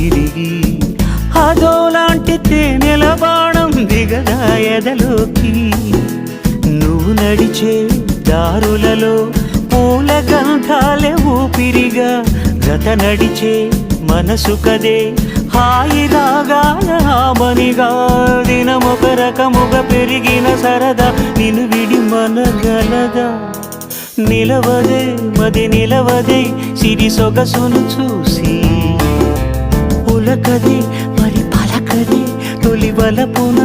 తిరిగి అదోలాంటి తేనెల బాణం దిగదా ఎదలోకి నువ్వు నడిచే దారులలో పూల గంధాలే ఊపిరిగా గత నడిచే మనసు కదే హాయి రాగాల హామనిగా దినమొక రకముగా పెరిగిన సరదా నిన్ను విడి మనగలదా నిలవదే మది నిలవదే సిరి సొగసును చూసి పులకదే మరి పలకదే తొలి వలపున